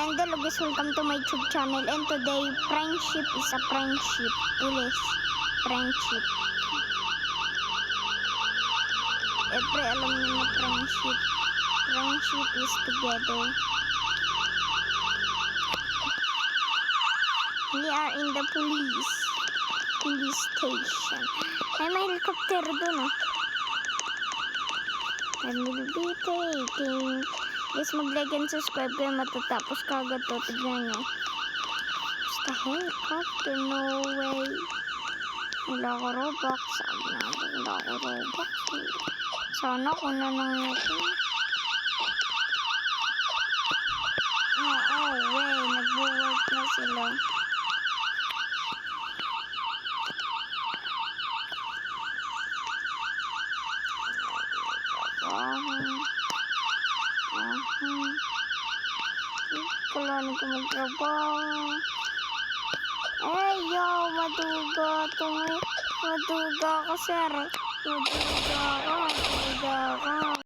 And hello guys, welcome to my YouTube channel. And today, friendship is a friendship. Ulis, friendship. Siyempre, alam niyo na friendship. Friendship is together. We are in the police station. Ay, may helicopter doon, oh. I will be taking. Guys, mag-like and subscribe kayo, matatapos kagad to. Tignan nyo. Basta helicopter, no way. Wala ko Robux. Sabi na ako, wala ko Robux. Sana ko na nang ito. Oh, way. Nag-work na sila. Kailangan ko magtrabaho. Eh, yo, maduga. Maduga ka, sir. Maduga ka.